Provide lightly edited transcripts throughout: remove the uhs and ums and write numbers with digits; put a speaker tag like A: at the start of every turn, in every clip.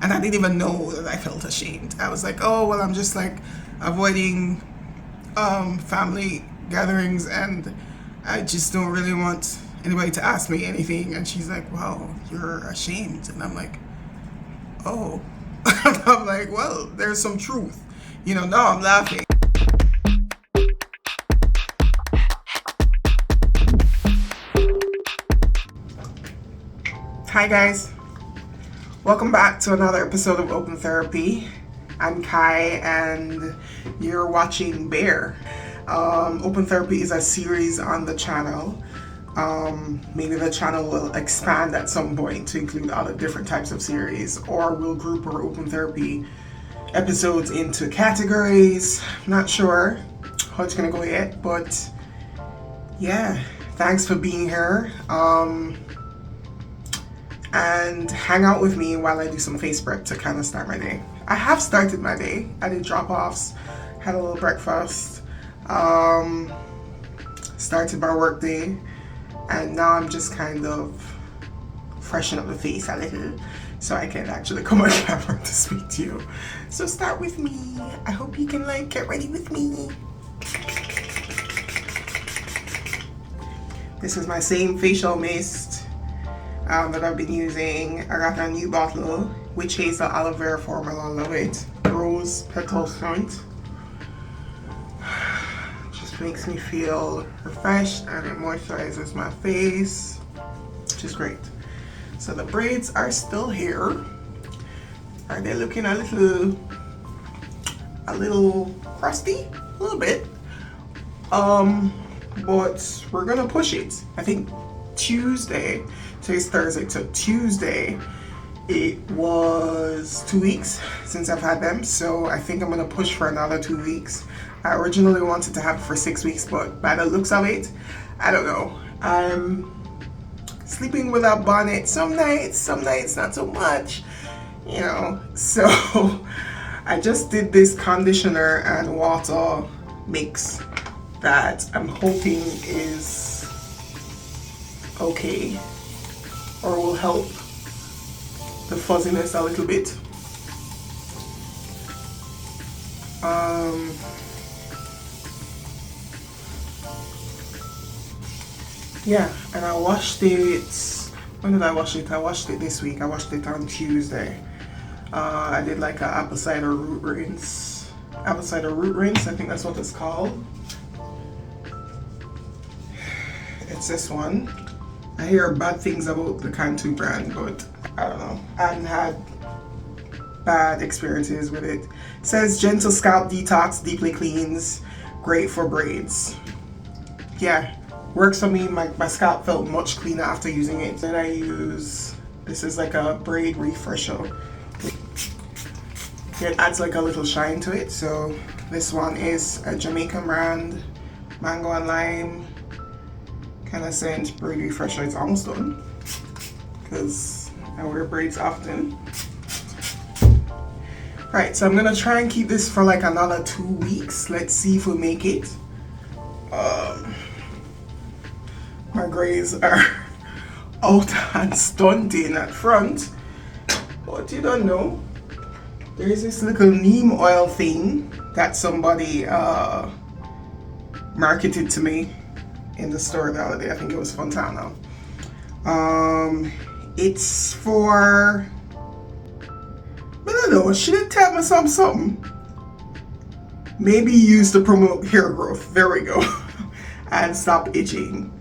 A: And I didn't even know that I felt ashamed. I was like, oh, well, I'm just like avoiding family gatherings, and I just don't really want anybody to ask me anything. And she's like, wow, you're ashamed. And I'm like, oh. I'm like, well, there's some truth. Now I'm laughing. Hi, guys. Welcome back to another episode of Open Therapy. I'm Kai, and you're watching Bear. Open Therapy is a series on the channel. Maybe the channel will expand at some point to include other different types of series, or we'll group our Open Therapy episodes into categories. Not sure how it's gonna go yet, but yeah, thanks for being here. And hang out with me while I do some face prep to kind of start my day. I have started my day. I did drop-offs, had a little breakfast, started my work day, and now I'm just kind of freshening up the face a little so I can actually come on camera to speak to you. So start with me. I hope you can get ready with me. This is my same facial mist that I've been using. I got a new bottle, Witch Hazel Aloe Vera Formula. I love it. Rose petal scent. Just makes me feel refreshed, and it moisturizes my face, which is great. So the braids are still here. Are they looking a little crusty? A little bit. But we're gonna push it. I think Tuesday, today's Thursday, so Tuesday, it was 2 weeks since I've had them, so I think I'm gonna push for another 2 weeks. I originally wanted to have it for 6 weeks, but by the looks of it, I don't know. I'm sleeping with a bonnet some nights not so much, so I just did this conditioner and water mix that I'm hoping is okay, or will help the fuzziness a little bit. Yeah, and I washed it. When did I wash it? I washed it this week. I washed it on Tuesday. I did like an apple cider root rinse. Apple cider root rinse, I think that's what it's called. It's this one. I hear bad things about the Cantu brand, but I don't know. I haven't had bad experiences with it. It says gentle scalp detox, deeply cleans, great for braids. Yeah, works for me. My scalp felt much cleaner after using it. Then I use, this is like a braid refresher. It adds like a little shine to it. So this one is a Jamaican brand, mango and lime. Kind of scent, braid refresher. It's almost done because I wear braids often. Right, so I'm gonna try and keep this for like another 2 weeks. Let's see if we make it. My grays are out and stunting at front, but you don't know. There's this little neem oil thing that somebody marketed to me in the store the other day. I think it was Fontana. It's for, I don't know, she didn't tell me something. Maybe used to promote hair growth. There we go. And stop itching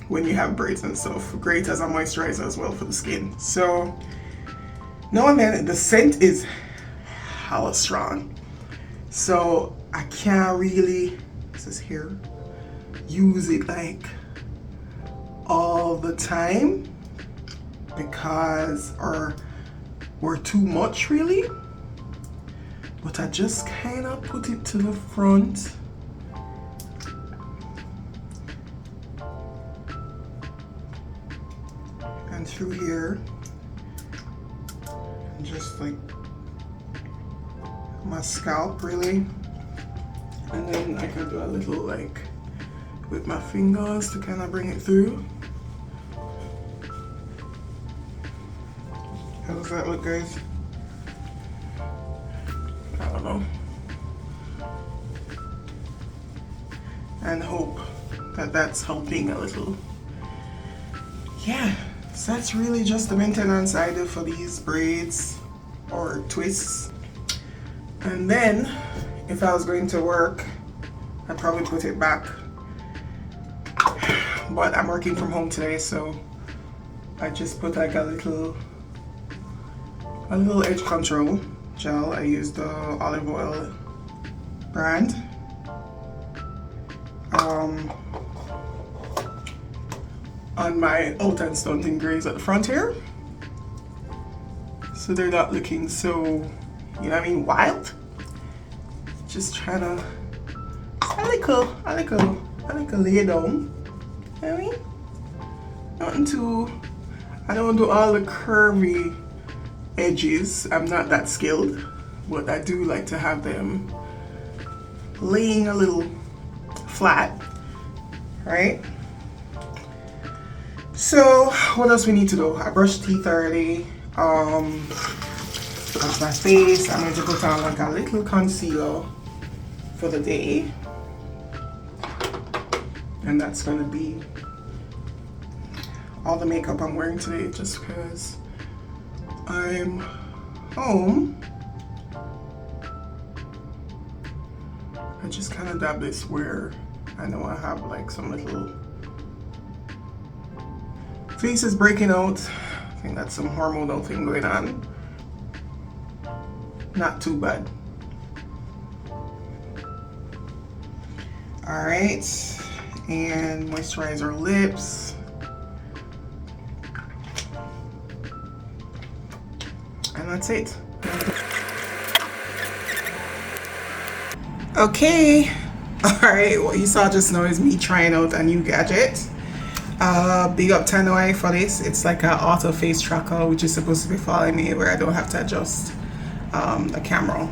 A: when you have braids and stuff. Great as a moisturizer as well for the skin. So, no, and then the scent is hella strong. So I can't really, this is here, use it like all the time because we're too much really, but I just kind of put it to the front and through here, and just like my scalp really, and then I can do a little like with my fingers to kind of bring it through. How does that look, guys? don't know. And hope that that's helping a little. Yeah, so that's really just the maintenance I do for these braids or twists. And then if I was going to work, I'd probably put it back. But I'm working from home today, so I just put like a little edge control gel. I used the olive oil brand. On my out and stunting grays at the front here, so they're not looking so, you know what I mean, wild. Just trying to I like a lay down, you know what I mean? Nothing too, I don't do all the curvy edges. I'm not that skilled, but I do like to have them laying a little flat, right? So what else we need to do? I brushed teeth already. Wash my face. I'm going to put on like a little concealer for the day, and that's going to be all the makeup I'm wearing today, just because I'm home. I just kind of dab this where I know I have like some little face is breaking out. I think that's some hormonal thing going on. Not too bad. All right, and moisturize our lips. And that's it. Okay. All right, what you saw just now is me trying out a new gadget. Big up Tanoi for this. It's like an auto face tracker, which is supposed to be following me where I don't have to adjust the camera.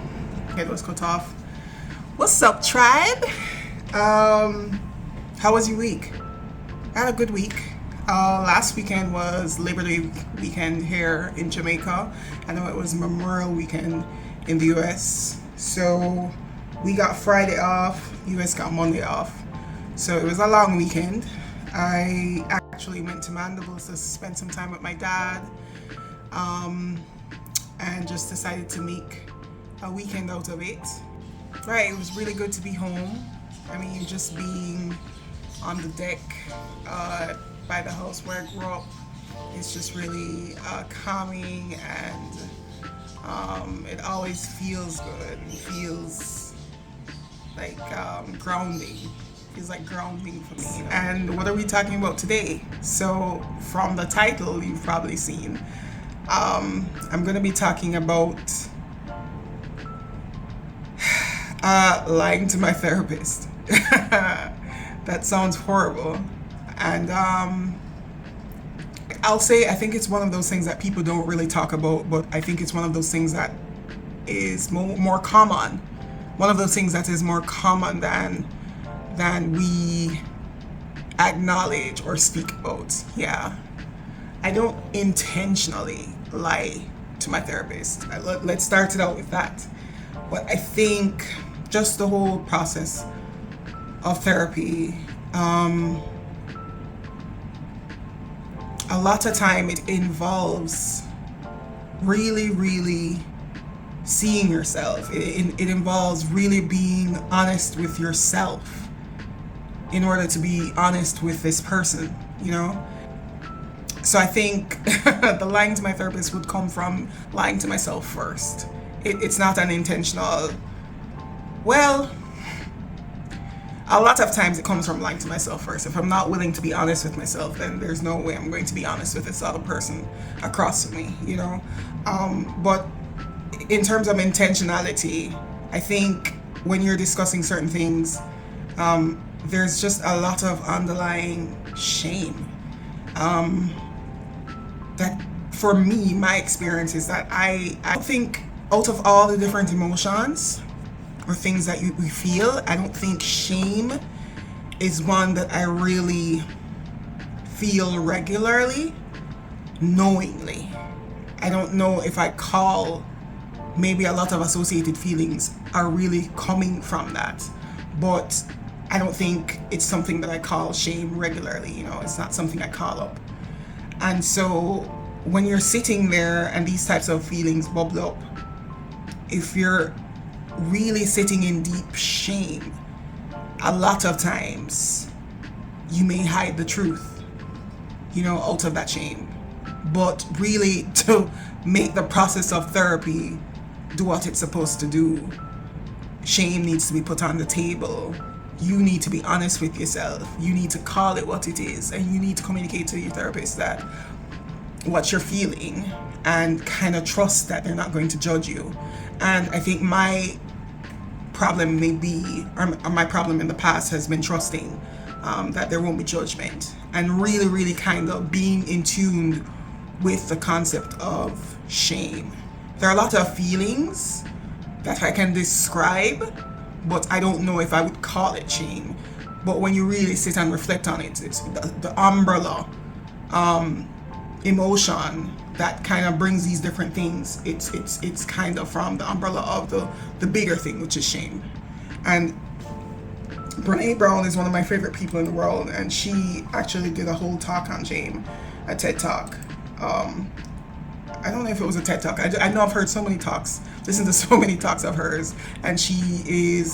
A: It was cut off. What's up, tribe? How was your week? I had a good week. Last weekend was Labor Day weekend here in Jamaica. I know it was Memorial weekend in the US. So we got Friday off, US got Monday off. So it was a long weekend. I actually went to Mandibles to spend some time with my dad, and just decided to make a weekend out of it. Right, it was really good to be home. I mean, just being on the deck by the house where I grew up, it's just really calming, and it always feels good. It feels like grounding. Feels like grounding for me. And what are we talking about today? So from the title you've probably seen, I'm gonna be talking about lying to my therapist. That sounds horrible, and I'll say I think it's one of those things that people don't really talk about, but I think it's one of those things that is more common. One of those things that is more common than we acknowledge or speak about. Yeah, I don't intentionally lie to my therapist. Let's start it out with that. But I think just the whole process of therapy, a lot of time it involves really seeing yourself. It involves really being honest with yourself in order to be honest with this person, you know? So I think the lying to my therapist would come from lying to myself first. It's not an intentional, well, a lot of times it comes from lying to myself first. If I'm not willing to be honest with myself, then there's no way I'm going to be honest with this other person across from me, you know? But in terms of intentionality, I think when you're discussing certain things, there's just a lot of underlying shame. That for me, my experience is that I think out of all the different emotions or things that we feel, I don't think shame is one that I really feel regularly, knowingly. I don't know if I call maybe a lot of associated feelings are really coming from that. But I don't think it's something that I call shame regularly, it's not something I call up. And so when you're sitting there and these types of feelings bubble up, if you're really sitting in deep shame, a lot of times you may hide the truth, out of that shame. But really, to make the process of therapy do what it's supposed to do, shame needs to be put on the table. You need to be honest with yourself. You need to call it what it is, and you need to communicate to your therapist that what you're feeling, and kind of trust that they're not going to judge you. And I think my problem may be, or my problem in the past has been trusting that there won't be judgment, and really, really kind of being in tune with the concept of shame. There are a lot of feelings that I can describe, but I don't know if I would call it shame. But when you really sit and reflect on it, it's the umbrella emotion that kind of brings these different things. It's kind of from the umbrella of the bigger thing, which is shame. And Brene Brown is one of my favorite people in the world, and she actually did a whole talk on shame, a TED Talk. I don't know if it was a TED Talk. I know I've heard so many talks, listened to so many talks of hers, and she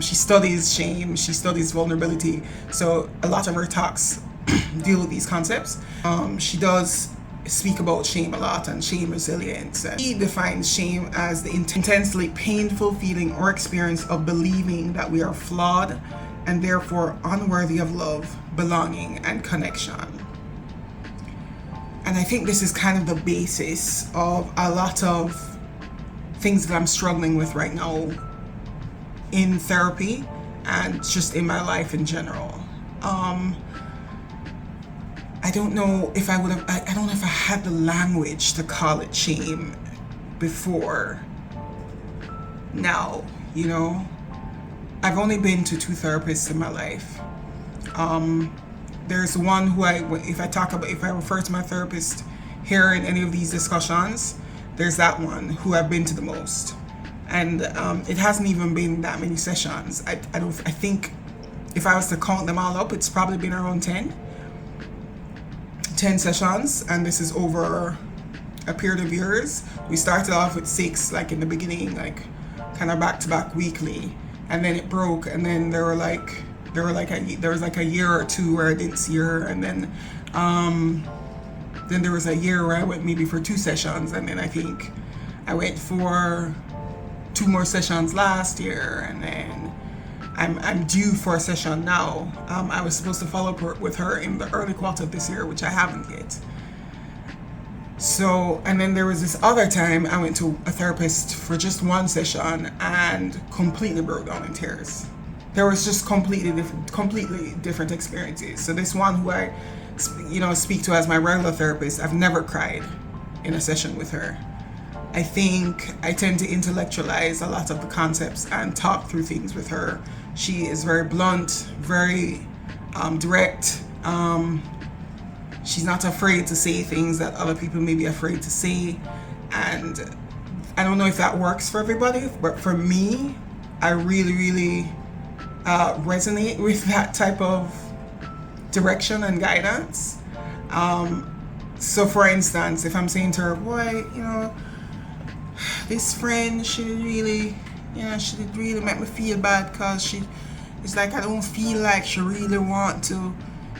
A: studies shame, she studies vulnerability. So a lot of her talks deal with these concepts. She does speak about shame a lot and shame resilience. And she defines shame as the intensely painful feeling or experience of believing that we are flawed and therefore unworthy of love, belonging, and connection. And I think this is kind of the basis of a lot of things that I'm struggling with right now in therapy and just in my life in general. I don't know if I would have, I don't know if I had the language to call it shame before now, I've only been to 2 therapists in my life. There's one who if I refer to my therapist here in any of these discussions, there's that one who I've been to the most. And it hasn't even been that many sessions. I think if I was to count them all up, it's probably been around 10 sessions, and this is over a period of years. We started off with 6, like in the beginning, like kind of back to back weekly, and then it broke, and then there was like a year or 2 where I didn't see her, and then there was a year where I went maybe for 2 sessions, and then I think I went for 2 more sessions last year, and then I'm due for a session now. I was supposed to follow up with her in the early quarter of this year, which I haven't yet. So, and then there was this other time I went to a therapist for just 1 session and completely broke down in tears. There was just completely different experiences. So this one who I, speak to as my regular therapist, I've never cried in a session with her. I think I tend to intellectualize a lot of the concepts and talk through things with her. She is very blunt, very direct. She's not afraid to say things that other people may be afraid to say. And I don't know if that works for everybody, but for me, I really, really resonate with that type of direction and guidance. So for instance, if I'm saying to her, boy, this friend, she did really make me feel bad, because it's like I don't feel like she really want to,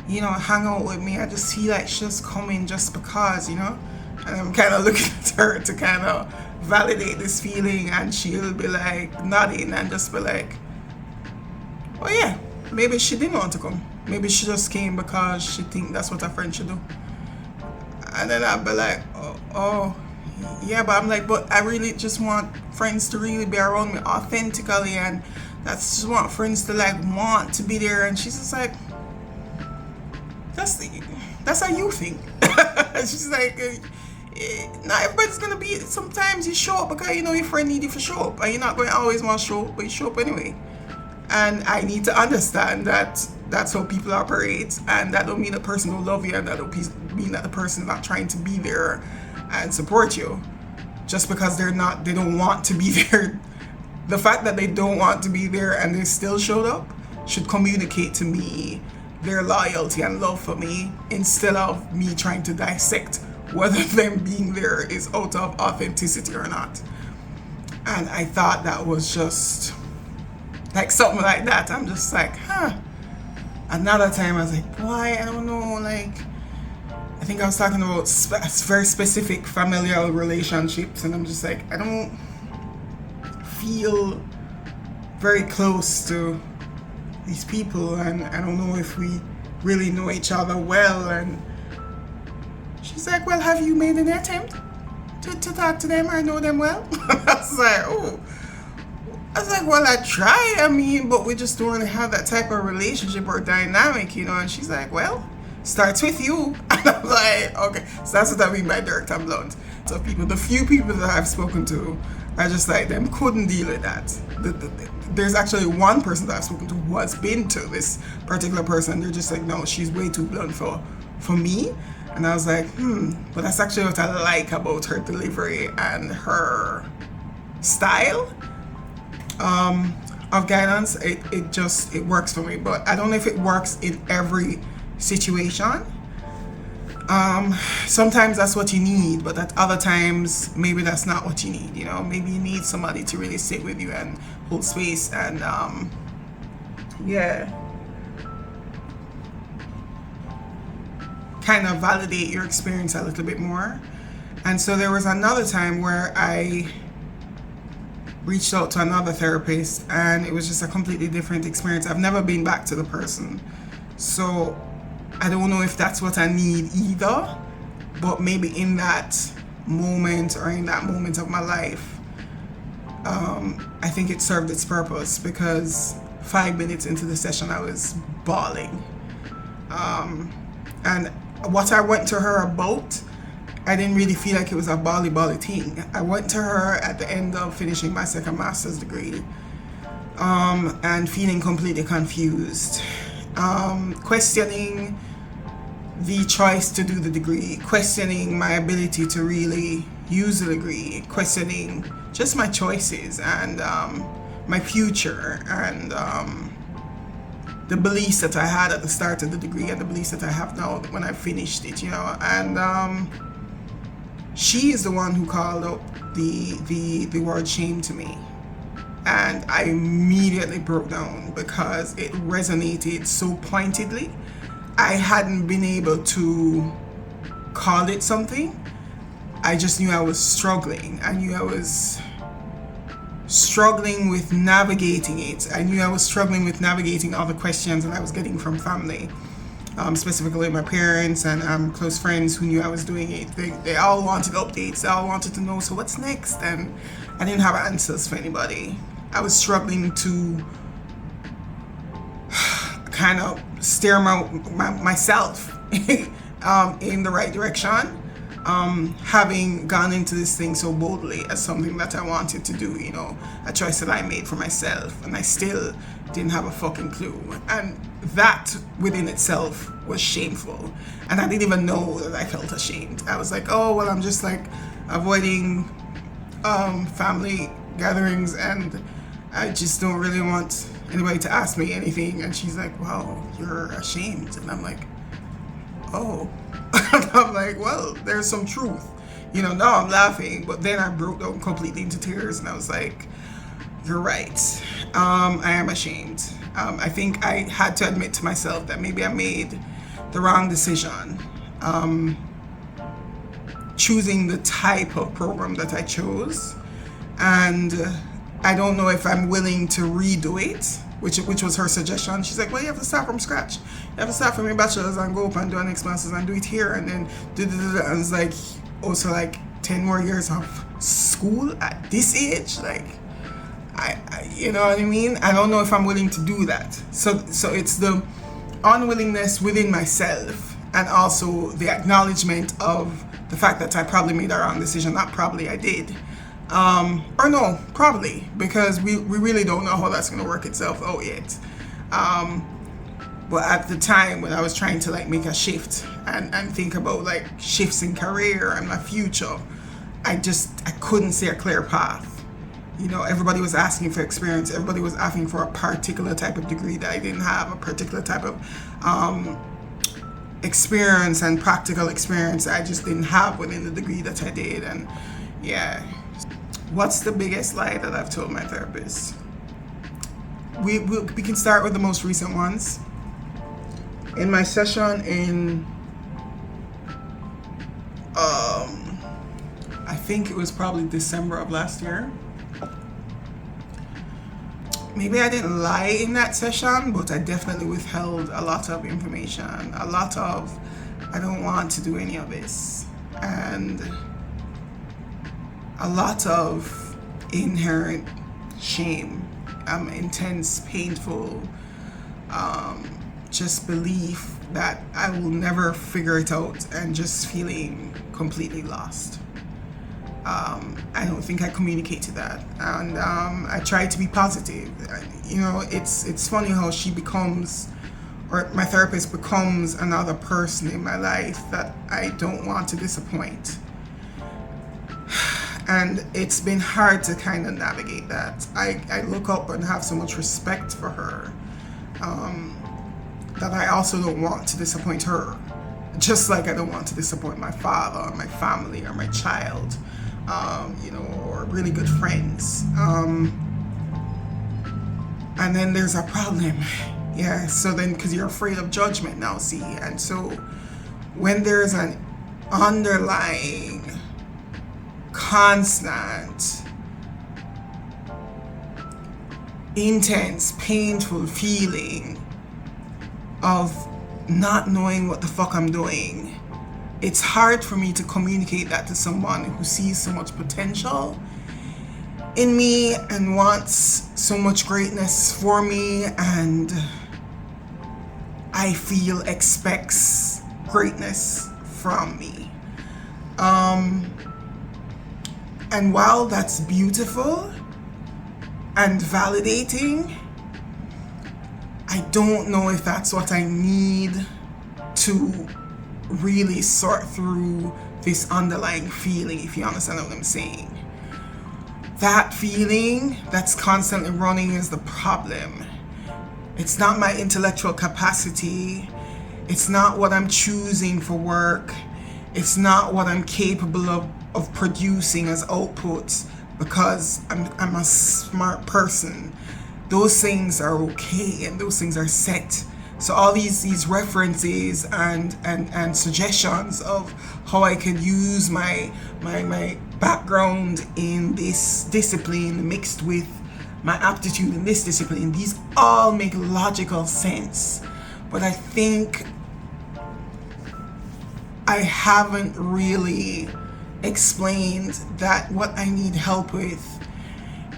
A: hang out with me. I just feel like she's just coming just because, and I'm kind of looking at her to kind of validate this feeling, and she'll be like nodding and just be like, oh yeah, maybe she didn't want to come. Maybe she just came because she think that's what a friend should do. And then I'll be like, oh yeah, but I'm like, but I really just want friends to really be around me authentically, and that's just want friends to like want to be there. And she's just like, that's how you think. She's like, not everybody's gonna be. Sometimes you show up because your friend need you to show up, and you're not going to always want to show up, but you show up anyway. And I need to understand that that's how people operate, and that don't mean the person don't love you, and that don't mean that the person is not trying to be there and support you. just because they don't want to be there. The fact that they don't want to be there and they still showed up should communicate to me their loyalty and love for me, instead of me trying to dissect whether them being there is out of authenticity or not. And I thought that was just like something like that. I'm just like, Another time I was like, boy, I don't know, like, I think I was talking about very specific familial relationships, and I'm just like, I don't feel very close to these people, and I don't know if we really know each other well. And she's like, well, have you made an attempt to talk to them or know them well? I was like, oh. I was like, well, I try, but we just don't really have that type of relationship or dynamic, And she's like, well, starts with you. And I'm like, okay. So that's what I mean by direct and blunt. So the few people that I've spoken to, I just like, them couldn't deal with that. There's actually one person that I've spoken to who has been to this particular person. They're just like, no, she's way too blunt for me. And I was like, but that's actually what I like about her delivery and her style of guidance. It works for me, but I don't know if it works in every situation. Sometimes that's what you need, but at other times maybe that's not what you need. Maybe you need somebody to really sit with you and hold space and kind of validate your experience a little bit more. And so there was another time where I reached out to another therapist, and it was just a completely different experience. I've never been back to the person, so I don't know if that's what I need either, but maybe in that moment or in that moment of my life, I think it served its purpose, because 5 minutes into the session I was bawling, and what I went to her about, I didn't really feel like it was a bally thing. I went to her at the end of finishing my second master's degree, and feeling completely confused, questioning the choice to do the degree, questioning my ability to really use the degree, questioning just my choices and my future, and the beliefs that I had at the start of the degree and the beliefs that I have now when I finished it, and she is the one who called up the word shame to me. And I immediately broke down because it resonated so pointedly. I hadn't been able to call it something. I just knew I was struggling. I knew I was struggling with navigating it. I knew I was struggling with navigating all the questions that I was getting from family. Specifically my parents and close friends who knew I was doing it. They all wanted updates. They all wanted to know, so what's next? And I didn't have answers for anybody. I was struggling to kind of steer myself in the right direction, having gone into this thing so boldly as something that I wanted to do, a choice that I made for myself, and I still didn't have a fucking clue. And that within itself was shameful, and I didn't even know that I felt ashamed. I was like, oh well, I'm just like avoiding family gatherings, and I just don't really want anybody to ask me anything. And she's like, wow, you're ashamed. And I'm like, oh. And I'm like, well, there's some truth. Now I'm laughing, but then I broke down completely into tears, and I was like, you're right. I am ashamed. I think I had to admit to myself that maybe I made the wrong decision, choosing the type of program that I chose, and I don't know if I'm willing to redo it, which was her suggestion. She's like, well, you have to start from scratch. You have to start from your bachelor's and go up and do an next master's and do it here, and then and it's like also like 10 more years of school at this age. Like, I you know what I mean? I don't know if I'm willing to do that. So it's the unwillingness within myself, and also the acknowledgement of the fact that I probably made a wrong decision. Not probably, I did. Or no, probably, because we really don't know how that's going to work itself out yet. But at the time when I was trying to like make a shift and think about like shifts in career and my future, I couldn't see a clear path. You know, everybody was asking for experience. Everybody was asking for a particular type of degree that I didn't have, a particular type of experience and practical experience I just didn't have within the degree that I did. And yeah. What's the biggest lie that I've told my therapist? We can start with the most recent ones. In my session in, I think it was probably December of last year. Maybe I didn't lie in that session, but I definitely withheld a lot of information. A lot of, I don't want to do any of this. And a lot of inherent shame, intense, painful, just belief that I will never figure it out, and just feeling completely lost. I don't think I communicated that, and I tried to be positive. You know, it's funny how she becomes, or my therapist becomes, another person in my life that I don't want to disappoint. And it's been hard to kind of navigate that. I look up and have so much respect for her, that I also don't want to disappoint her. Just like I don't want to disappoint my father, or my family, or my child, you know, or really good friends. And then there's a problem. Yeah, so then, because you're afraid of judgment now, see? And so when there's an underlying constant, intense, painful feeling of not knowing what the fuck I'm doing, it's hard for me to communicate that to someone who sees so much potential in me and wants so much greatness for me, and I feel expects greatness from me. And while that's beautiful and validating, I don't know if that's what I need to really sort through this underlying feeling, if you understand what I'm saying. That feeling that's constantly running is the problem. It's not my intellectual capacity. It's not what I'm choosing for work. It's not what I'm capable of producing as output because I'm a smart person. Those things are okay and those things are set. So all these references and suggestions of how I can use my background in this discipline mixed with my aptitude in this discipline, these all make logical sense. But I think I haven't really explained that what I need help with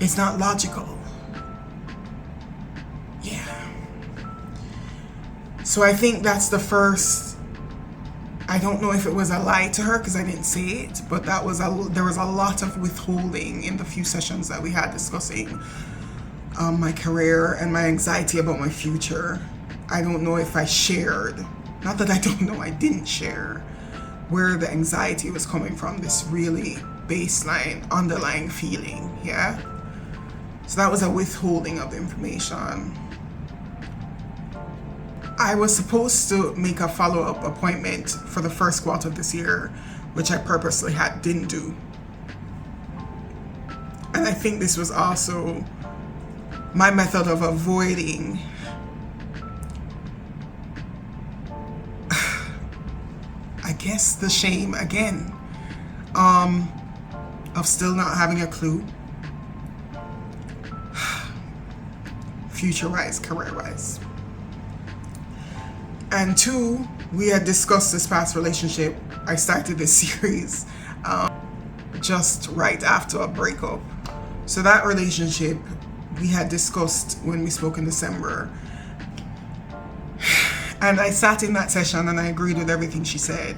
A: is not logical. Yeah. So I think that's the first. I don't know if it was a lie to her because I didn't say it, but there was a lot of withholding in the few sessions that we had discussing my career and my anxiety about my future. I don't know if I shared, not that I don't know, I didn't share where the anxiety was coming from, this really baseline underlying feeling, yeah? So that was a withholding of information. I was supposed to make a follow-up appointment for the first quarter of this year, which I purposely didn't do. And I think this was also my method of avoiding I guess the shame again, of still not having a clue, future-wise, career-wise. And two, we had discussed this past relationship. I started this series just right after a breakup. So that relationship we had discussed when we spoke in December. And I sat in that session and I agreed with everything she said.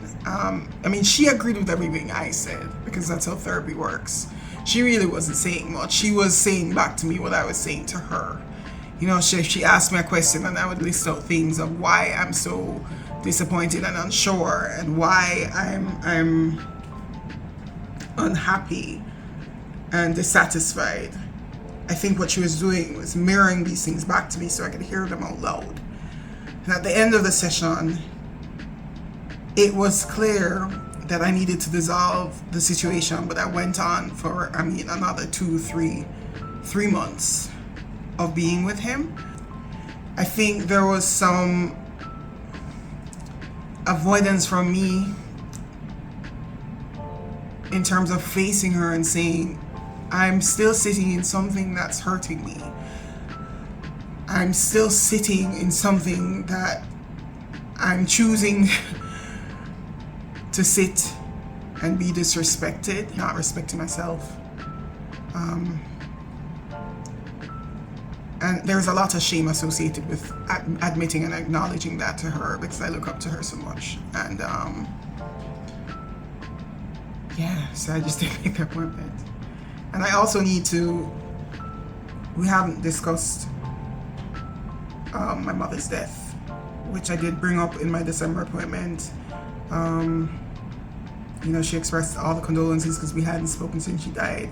A: She agreed with everything I said because that's how therapy works. She really wasn't saying much. She was saying back to me what I was saying to her. You know, she asked me a question and I would list out things of why I'm so disappointed and unsure and why unhappy and dissatisfied. I think what she was doing was mirroring these things back to me so I could hear them out loud. And at the end of the session, it was clear that I needed to dissolve the situation, but that went on for, another 3 months of being with him. I think there was some avoidance from me in terms of facing her and saying, I'm still sitting in something that's hurting me. I'm still sitting in something that I'm choosing to sit and be disrespected, not respecting myself. And there's a lot of shame associated with admitting and acknowledging that to her, because I look up to her so much. And so I just didn't make the appointment. And I also need to, we haven't discussed my mother's death, which I did bring up in my December appointment. She expressed all the condolences because we hadn't spoken since she died.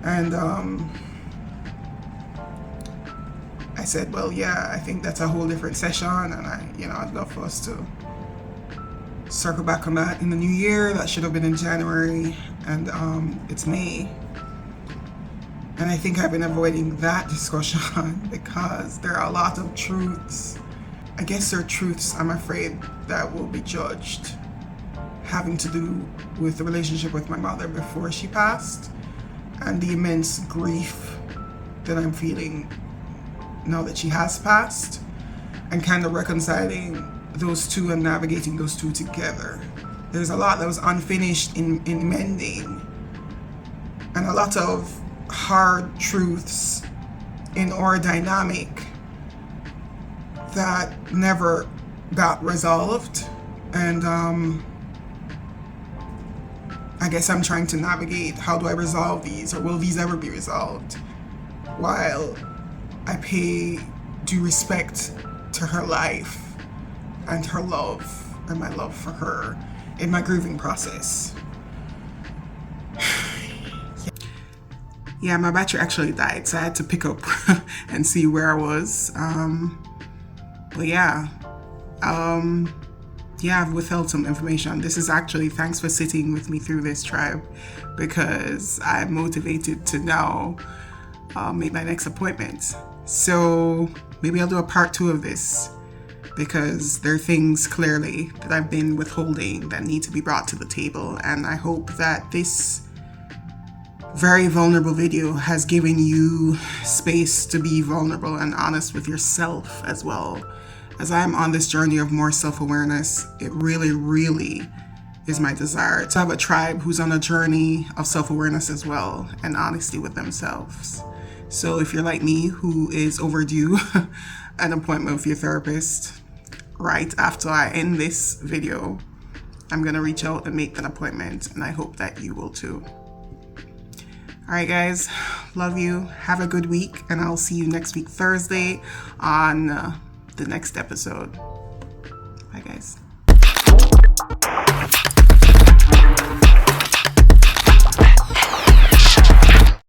A: And I said, well, yeah, I think that's a whole different session, and I'd love for us to circle back on that in the new year. That should have been in January, and it's May. And I think I've been avoiding that discussion because there are a lot of truths. I guess there are truths, I'm afraid, that will be judged having to do with the relationship with my mother before she passed, and the immense grief that I'm feeling now that she has passed, and kind of reconciling those two and navigating those two together. There's a lot that was unfinished in mending, and a lot of hard truths in our dynamic that never got resolved. And I guess I'm trying to navigate, how do I resolve these, or will these ever be resolved, while I pay due respect to her life and her love and my love for her in my grieving process. Yeah, my battery actually died, so I had to pick up and see where I was. I've withheld some information. This is actually, thanks for sitting with me through this, tribe, because I'm motivated to now make my next appointment. So maybe I'll do a part 2 of this, because there are things clearly that I've been withholding that need to be brought to the table. And I hope that this very vulnerable video has given you space to be vulnerable and honest with yourself as well. As I'm on this journey of more self-awareness, it really, really is my desire to have a tribe who's on a journey of self-awareness as well, and honesty with themselves. So if you're like me, who is overdue an appointment with your therapist, right after I end this video, I'm gonna reach out and make that appointment, and I hope that you will too. All right, guys, love you. Have a good week, and I'll see you next week, Thursday, on the next episode. Bye, guys.